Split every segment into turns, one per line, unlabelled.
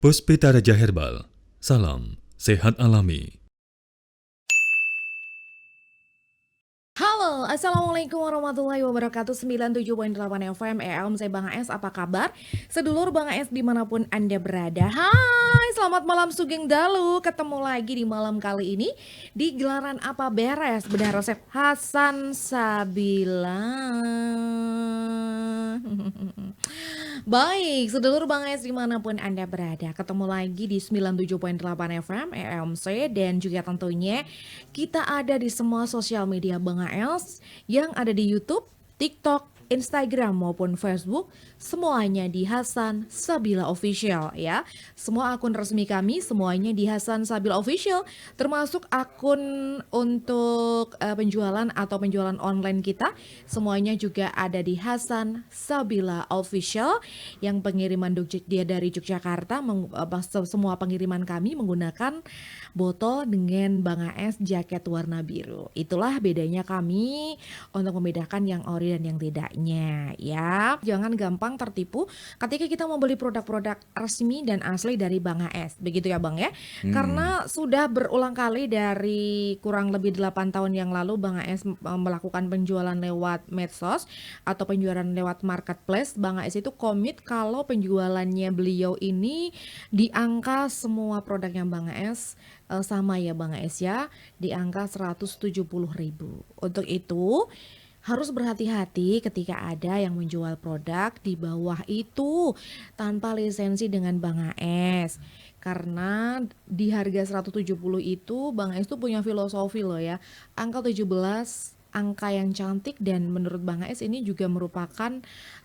Puspita Raja Herbal, salam sehat alami.
Halo, Assalamualaikum warahmatullahi wabarakatuh. 97.8 FM EM, saya Bang AS, apa kabar? Sedulur Bang AS dimanapun Anda berada. Hai, selamat malam Sugeng Dalu. Ketemu lagi di malam kali ini di gelaran Apa Beres, bedah resep Hasan Sabila. Baik, sedulur Bang AS dimanapun Anda berada, ketemu lagi di 97.8 FM EMC, dan juga tentunya kita ada di semua sosial media Bang AS yang ada di YouTube, TikTok, Instagram maupun Facebook, semuanya di Hasan Sabila Official ya. Semua akun resmi kami semuanya di Hasan Sabila Official, termasuk akun untuk penjualan atau penjualan online kita, semuanya juga ada di Hasan Sabila Official. Yang pengiriman dia dari Yogyakarta, semua pengiriman kami menggunakan botol dengan Bang AS jaket warna biru. Itulah bedanya kami untuk membedakan yang ori dan yang tidaknya ya. Jangan gampang tertipu ketika kita mau beli produk-produk resmi dan asli dari Bang AS. Begitu ya Bang ya. Karena sudah berulang kali dari kurang lebih 8 tahun yang lalu Bang AS melakukan penjualan lewat medsos atau penjualan lewat marketplace. Bang AS itu komit kalau penjualannya beliau ini di angka semua produknya Bang AS sama ya Bang AS ya, di angka 170.000. Untuk itu harus berhati-hati ketika ada yang menjual produk di bawah itu tanpa lisensi dengan Bang AS. Karena di harga 170 itu Bang AS tuh punya filosofi loh ya. Angka 17 angka yang cantik, dan menurut Bang AS ini juga merupakan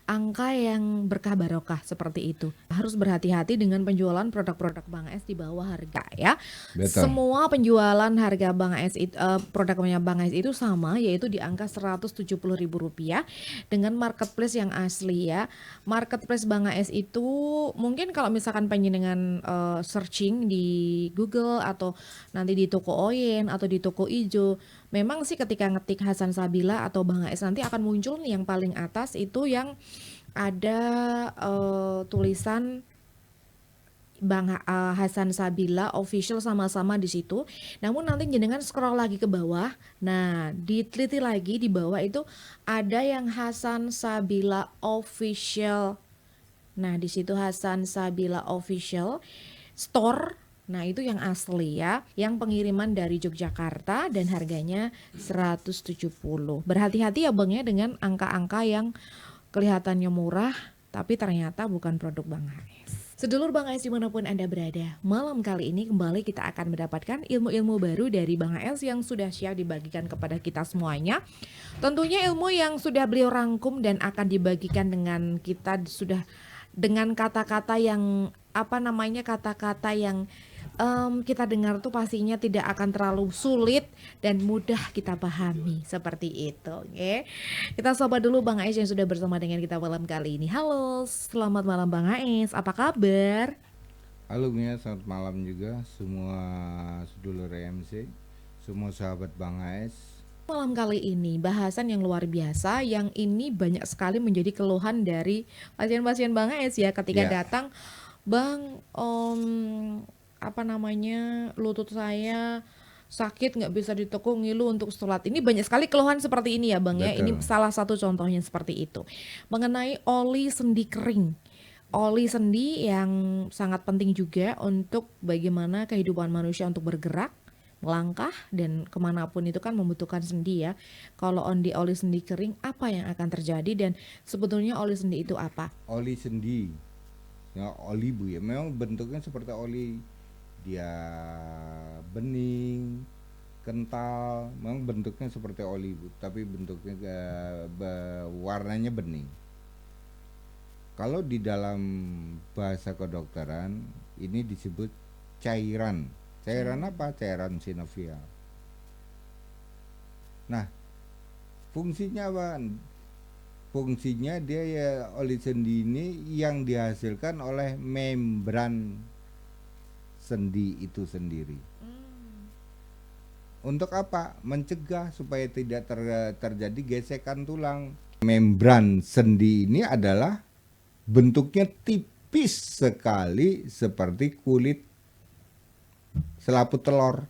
angka yang berkah barokah seperti itu. Harus berhati-hati dengan penjualan produk-produk Bang AS di bawah harga ya.
Betul.
Semua penjualan harga Bang AS itu, produknya Bang AS itu sama, yaitu di angka Rp170.000 dengan marketplace yang asli ya. Marketplace Bang AS itu mungkin kalau misalkan penjenengan searching di Google atau nanti di toko Oyen atau di toko ijo, memang sih ketika ngetik Hasan Sabila atau Bang AS nanti akan muncul nih yang paling atas itu yang ada tulisan Bang Hasan Sabila Official sama-sama di situ. Namun nanti jenengan scroll lagi ke bawah. Nah, diteliti lagi di bawah itu ada yang Hasan Sabila Official. Nah, di situ Hasan Sabila Official Store. Nah, itu yang asli ya, yang pengiriman dari Yogyakarta dan harganya 170. Berhati-hati ya Bang ya dengan angka-angka yang kelihatannya murah tapi ternyata bukan produk Bang AS. Sedulur Bang AS dimanapun Anda berada, malam kali ini kembali kita akan mendapatkan ilmu-ilmu baru dari Bang AS yang sudah siap dibagikan kepada kita semuanya. Tentunya ilmu yang sudah beliau rangkum dan akan dibagikan dengan kita sudah dengan kata-kata yang kata-kata yang kita dengar tuh pastinya tidak akan terlalu sulit dan mudah kita pahami seperti itu. Oke, kita sapa dulu Bang Ais yang sudah bersama dengan kita malam kali ini. Halo, selamat malam Bang Ais, apa kabar?
Halo Mia, selamat malam juga semua sedulur EMC, semua sahabat Bang AS.
Malam kali ini bahasan yang luar biasa, yang ini banyak sekali menjadi keluhan dari pasien-pasien Bang Ais ya ketika
Ya,
datang, Bang, lutut saya sakit, nggak bisa ditekuk, ngilu untuk sholat. Ini banyak sekali keluhan seperti ini ya Bang ya. Ini
betul.
salah satu contohnya seperti itu. Mengenai oli sendi kering. Oli sendi yang sangat penting juga untuk bagaimana kehidupan manusia untuk bergerak, melangkah, dan kemanapun itu kan membutuhkan sendi ya. Kalau oli sendi kering, apa yang akan terjadi, dan sebetulnya oli sendi itu apa?
Oli sendi, ya oli bu ya, memang bentuknya seperti oli, dia bening, kental, memang bentuknya seperti oli bu, tapi bentuknya warnanya bening. Kalau di dalam bahasa kedokteran ini disebut cairan. Cairan apa? Cairan sinovial. Nah, fungsinya apa? Fungsinya dia ya, oli sendi ini yang dihasilkan oleh membran sendi itu sendiri. Untuk apa? Mencegah supaya tidak terjadi gesekan tulang. Membran sendi ini adalah bentuknya tipis sekali seperti kulit selaput telur.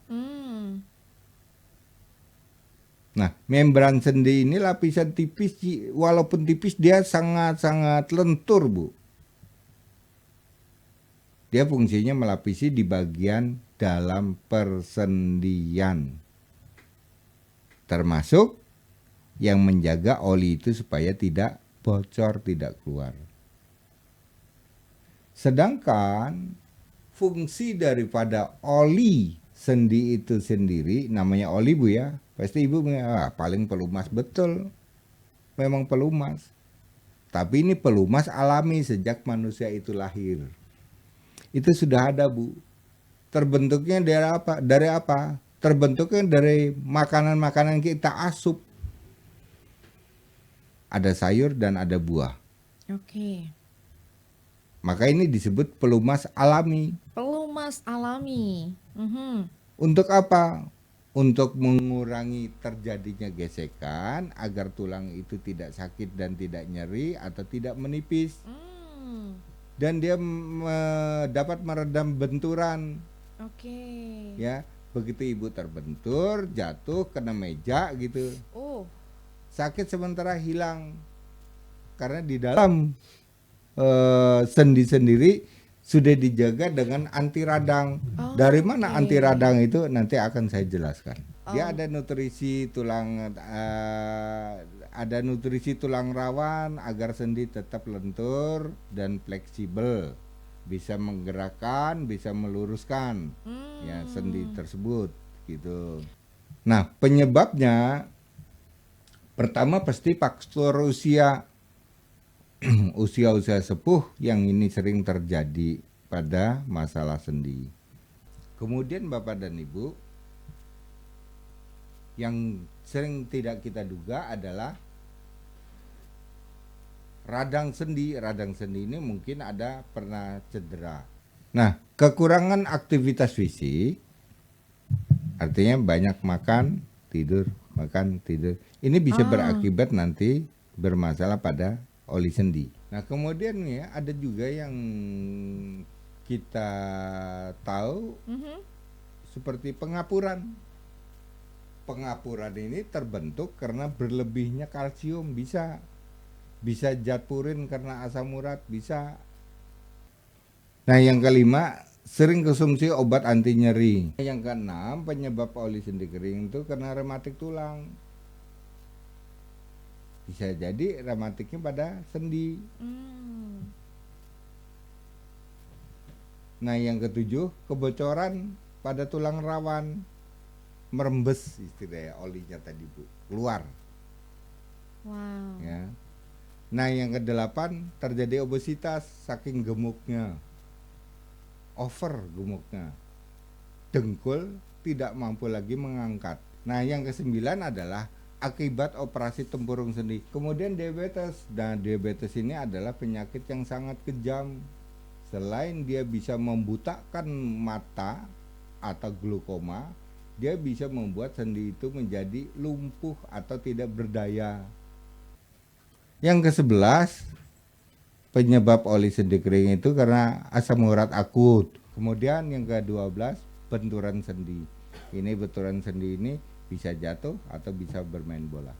Nah, membran sendi ini lapisan tipis, walaupun tipis dia sangat-sangat lentur, Bu. Dia fungsinya melapisi di bagian dalam persendian. Termasuk yang menjaga oli itu supaya tidak bocor, tidak keluar. Sedangkan fungsi daripada oli sendi itu sendiri, namanya oli, Bu ya. Pasti Ibu paling pelumas, betul. Memang pelumas. Tapi ini pelumas alami sejak manusia itu lahir. Itu sudah ada, Bu. Terbentuknya dari apa? Dari apa? Terbentuknya dari makanan-makanan kita asup. Ada sayur dan ada buah.
Oke.
Maka ini disebut pelumas alami.
Pelumas alami.
Untuk apa? Untuk mengurangi terjadinya gesekan agar tulang itu tidak sakit dan tidak nyeri atau tidak menipis. Dan dia dapat meredam benturan.
Oke.
Ya, begitu Ibu terbentur, jatuh kena meja gitu. Sakit sementara hilang. Karena di dalam sendi sendiri sudah dijaga dengan anti radang. Dari mana anti radang itu nanti akan saya jelaskan. Dia ada nutrisi tulang, ada nutrisi tulang rawan agar sendi tetap lentur dan fleksibel, bisa menggerakkan, bisa meluruskan ya sendi tersebut gitu. Nah, penyebabnya pertama pasti faktor usia. Usia-usia sepuh yang ini sering terjadi pada masalah sendi. Kemudian Bapak dan Ibu, yang sering tidak kita duga adalah radang sendi. Radang sendi ini mungkin ada pernah cedera. Nah, kekurangan aktivitas fisik artinya banyak makan, tidur, makan, tidur. Ini bisa berakibat nanti bermasalah pada oli sendi. Nah, kemudian ya ada juga yang kita tahu seperti pengapuran. Pengapuran ini terbentuk karena berlebihnya kalsium, bisa zat purin karena asam urat, bisa. Nah, yang kelima, sering konsumsi obat anti nyeri. Yang keenam, penyebab oli sendi kering itu karena rematik tulang. Bisa jadi rematiknya pada sendi. Nah, yang ketujuh, kebocoran pada tulang rawan, merembes istilahnya olinya tadi, Bu, keluar. Ya. Nah, yang kedelapan, terjadi obesitas saking gemuknya, over gemuknya, dengkul tidak mampu lagi mengangkat. Nah, yang kesembilan adalah akibat operasi tempurung sendi. Kemudian diabetes. Nah, diabetes ini adalah penyakit yang sangat kejam. Selain dia bisa membutakan mata atau glaukoma, dia bisa membuat sendi itu menjadi lumpuh atau tidak berdaya. Yang ke-11, penyebab oli sendi kering itu karena asam urat akut. Kemudian yang ke-12, benturan sendi. Ini benturan sendi ini bisa jatuh atau bisa bermain bola.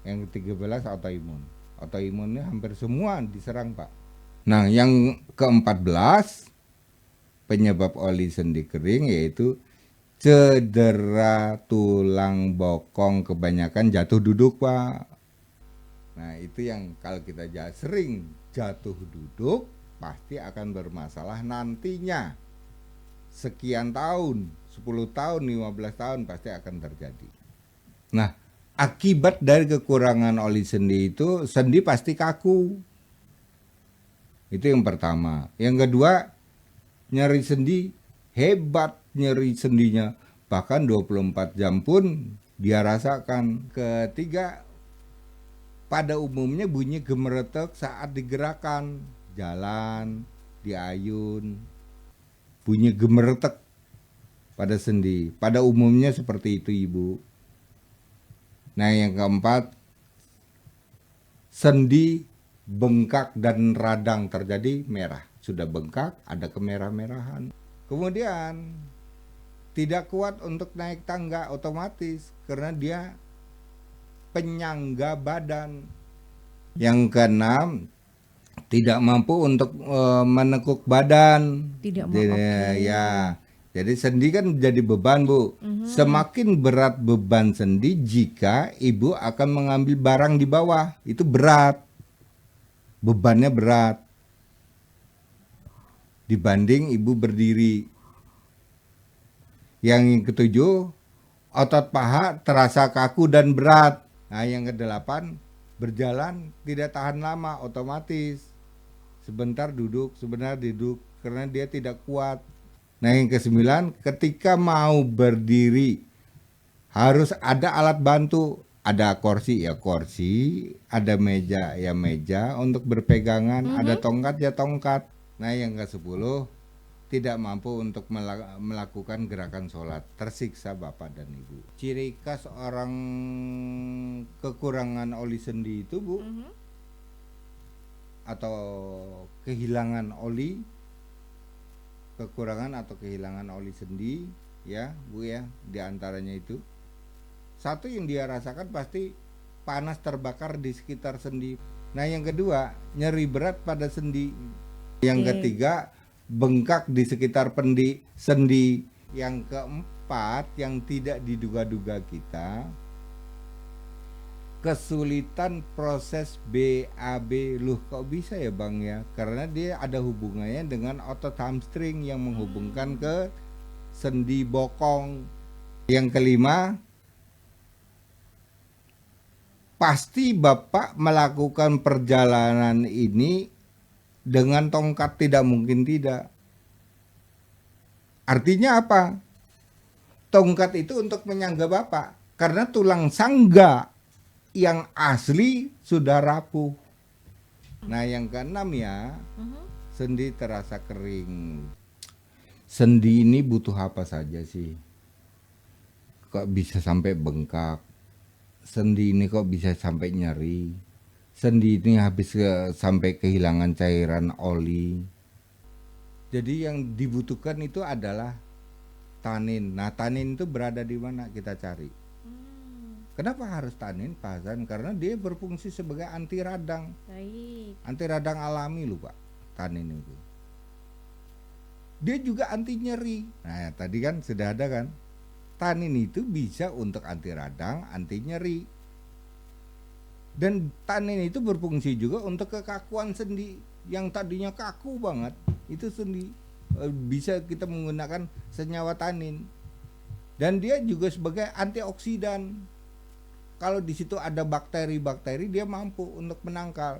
Yang ke-13, autoimun. Autoimunnya hampir semua diserang, Pak. Nah, yang ke-14 penyebab oli sendi kering yaitu cedera tulang bokong, kebanyakan jatuh duduk, Pak. Nah, itu yang kalau kita sering jatuh duduk pasti akan bermasalah nantinya. Sekian tahun, 10 tahun, 15 tahun pasti akan terjadi. Nah, akibat dari kekurangan oli sendi itu, sendi pasti kaku. Itu yang pertama. Yang kedua, nyeri sendi hebat, nyeri sendinya. Bahkan 24 jam pun dia rasakan. Ketiga, pada umumnya bunyi gemeretek saat digerakkan, jalan, diayun. Bunyi gemeretek pada sendi. Pada umumnya seperti itu, Ibu. Nah, yang keempat, sendi bengkak dan radang terjadi merah. Sudah bengkak, ada kemerah-merahan. Kemudian tidak kuat untuk naik tangga otomatis karena dia penyangga badan. Yang keenam, tidak mampu untuk menekuk badan.
Tidak mau, oke.
Ya, jadi sendi kan jadi beban, Bu. Semakin berat beban sendi jika ibu akan mengambil barang di bawah, itu berat. Bebannya berat dibanding ibu berdiri. Yang ketujuh, otot paha terasa kaku dan berat. Nah, yang kedelapan, berjalan tidak tahan lama, otomatis sebentar duduk karena dia tidak kuat. Nah, yang kesembilan, ketika mau berdiri harus ada alat bantu. Ada kursi ya kursi, ada meja ya meja untuk berpegangan, ada tongkat ya tongkat. Nah, yang ke-10, tidak mampu untuk melakukan gerakan sholat, tersiksa bapak dan ibu. Ciri khas orang kekurangan oli sendi itu, Bu, atau kehilangan oli, kekurangan atau kehilangan oli sendi, ya Bu ya, diantaranya itu. Satu yang dia rasakan pasti panas terbakar di sekitar sendi. Nah, yang kedua, nyeri berat pada sendi. Yang ketiga, bengkak di sekitar sendi. Yang keempat, yang tidak diduga-duga kita, kesulitan proses BAB. Loh, kok bisa ya Bang ya? Karena dia ada hubungannya dengan otot hamstring yang menghubungkan ke sendi bokong. Yang kelima, pasti Bapak melakukan perjalanan ini dengan tongkat, tidak mungkin tidak. Artinya apa? Tongkat itu untuk menyangga Bapak, karena tulang sangga yang asli sudah rapuh. Nah, yang keenam ya, sendi terasa kering. Sendi ini butuh apa saja sih? Kok bisa sampai bengkak? Sendi ini kok bisa sampai nyeri? Sendi ini sampai kehilangan cairan oli. Jadi yang dibutuhkan itu adalah tanin. Nah, tanin itu berada di mana kita cari. Kenapa harus tanin, Pak Hasan? Karena dia berfungsi sebagai anti radang.
Baik.
Anti radang alami loh, Pak. Tanin itu. Dia juga anti nyeri. Nah, tadi kan sudah ada kan? Tanin itu bisa untuk anti radang, anti nyeri. Dan tanin itu berfungsi juga untuk kekakuan sendi yang tadinya kaku banget. Itu sendi bisa kita menggunakan senyawa tanin. Dan dia juga sebagai antioksidan. Kalau di situ ada bakteri-bakteri, dia mampu untuk menangkal.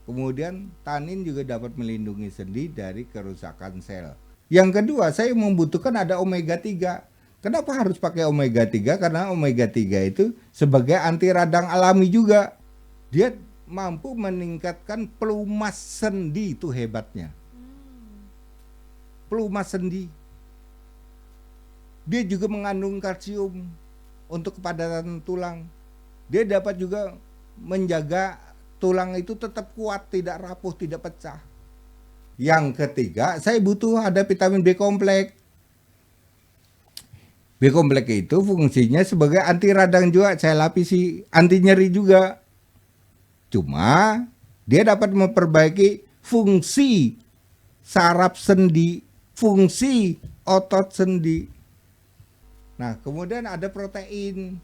Kemudian tanin juga dapat melindungi sendi dari kerusakan sel. Yang kedua, saya membutuhkan ada omega 3. Kenapa harus pakai omega 3? Karena omega 3 itu sebagai anti radang alami juga. Dia mampu meningkatkan pelumas sendi, itu hebatnya. Pelumas sendi. Dia juga mengandung kalsium untuk kepadatan tulang. Dia dapat juga menjaga tulang itu tetap kuat, tidak rapuh, tidak pecah. Yang ketiga, saya butuh ada vitamin B kompleks. B kompleks itu fungsinya sebagai anti radang juga, saya lapisi, anti nyeri juga. Cuma dia dapat memperbaiki fungsi saraf sendi, fungsi otot sendi. Nah, kemudian ada protein.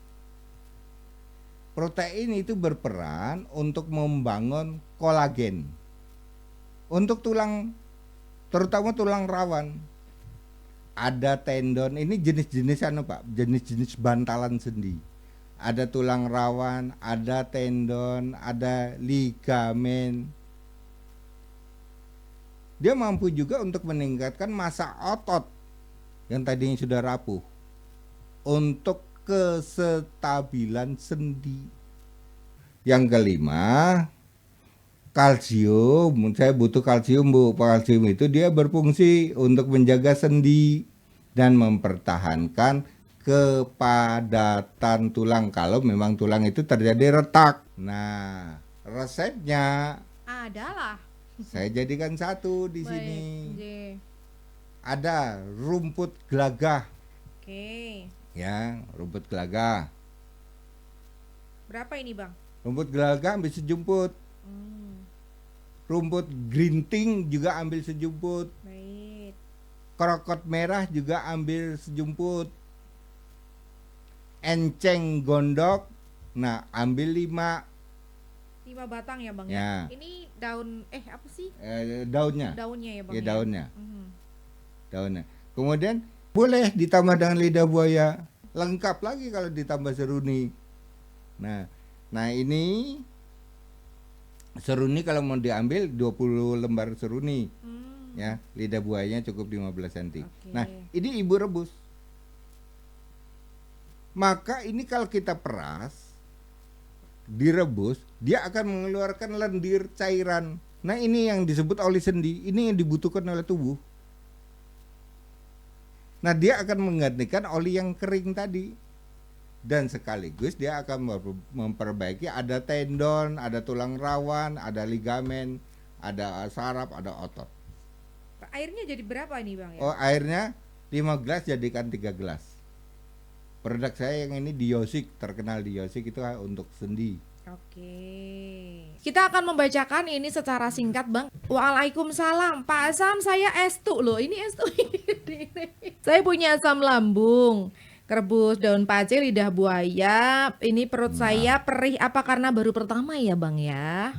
Protein itu berperan untuk membangun kolagen. Untuk tulang, terutama tulang rawan, ada tendon. Ini jenis-jenis Pak, jenis-jenis bantalan sendi. Ada tulang rawan, ada tendon, ada ligamen. Dia mampu juga untuk meningkatkan massa otot yang tadinya sudah rapuh, untuk kesestabilan sendi. Yang kelima, kalsium. Saya butuh kalsium, Bu. Kalsium itu dia berfungsi untuk menjaga sendi dan mempertahankan kepadatan tulang kalau memang tulang itu terjadi retak. Nah, resepnya
Adalah.
saya jadikan satu di
Baik,
sini.
J.
Ada rumput gelagah,
Oke.
ya, rumput gelagah.
Berapa ini, Bang?
Rumput gelagah ambil sejumput. Rumput grinting juga ambil sejumput.
Baik.
Krokot merah juga ambil sejumput. Enceng gondok, nah ambil 5
batang ya, Bang
Ya.
Ini daun apa sih?
daunnya.
Daunnya ya, Bang
Ya,
ya?
daunnya.
Mhm.
Daunnya. Kemudian boleh ditambah dengan lidah buaya. Lengkap lagi kalau ditambah seruni. Nah ini seruni kalau mau diambil 20 lembar seruni. Ya, lidah buayanya cukup 15 cm.
Oke.
Nah, ini ibu rebus. Maka ini kalau kita peras, direbus, dia akan mengeluarkan lendir cairan. Nah, ini yang disebut oli sendi, ini yang dibutuhkan oleh tubuh. Nah, dia akan menggantikan oli yang kering tadi. Dan sekaligus dia akan memperbaiki, ada tendon, ada tulang rawan, ada ligamen, ada saraf, ada otot.
Airnya jadi berapa nih, Bang ya?
Oh, airnya 5 gelas jadikan 3 gelas. Produk saya yang ini Diosik, terkenal Diosik itu untuk sendi.
Oke. Kita akan membacakan ini secara singkat, Bang. Waalaikumsalam. Pak Asam, saya estu loh. Ini estu. Saya punya asam lambung, kerebus daun pace, lidah buaya. Ini perut saya perih. Apa karena baru pertama ya, Bang ya?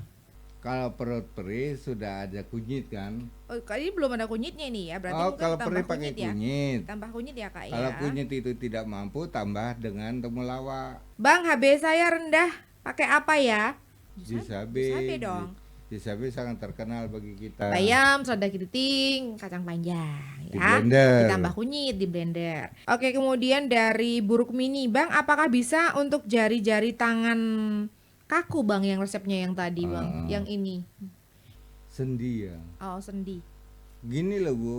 Kalau perut perih sudah ada kunyit kan?
Oh, ini belum ada kunyitnya nih ya. Berarti
Oh,
mungkin
kalau
tambah
perih pakai
kunyit ya.
kunyit.
Tambah kunyit ya, Kak
Kalau
ya.
kunyit itu tidak mampu, tambah dengan temulawak.
Bang, HB saya rendah. Pakai apa ya?
Jisabe.
Jisabe dong.
Jisabe sangat terkenal bagi kita.
Bayam, selada keriting, kacang panjang
Di
ya.
blender.
Ditambah kunyit di blender. Oke, kemudian dari buruk mini, Bang, apakah bisa untuk jari-jari tangan kaku, Bang, yang resepnya yang tadi, Bang? Yang ini.
Sendi ya.
Oh, sendi.
Gini loh Bu,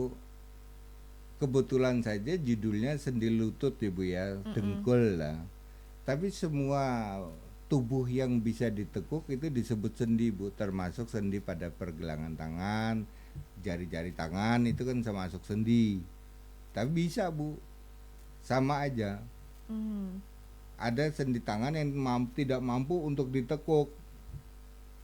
kebetulan saja judulnya sendi lutut ya Bu ya, dengkul lah. Tapi semua tubuh yang bisa ditekuk itu disebut sendi Bu, termasuk sendi pada pergelangan tangan, jari-jari tangan itu kan termasuk sendi. Tapi bisa Bu, sama aja. Ada sendi tangan yang tidak mampu untuk ditekuk.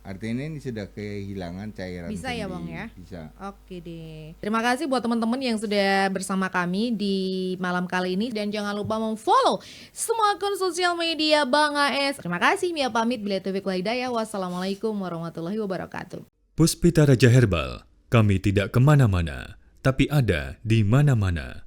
Artinya ini sudah kehilangan cairan
Bisa
sendi.
ya, Bang ya?
Bisa.
Oke deh. Terima kasih buat teman-teman yang sudah bersama kami di malam kali ini, dan jangan lupa memfollow semua akun sosial media Bang AS. Terima kasih, Mia pamit. Bila taufiq wal hidayah. Wassalamualaikum warahmatullahi wabarakatuh.
Puspita Raja Herbal, kami tidak kemana-mana, tapi ada di mana-mana.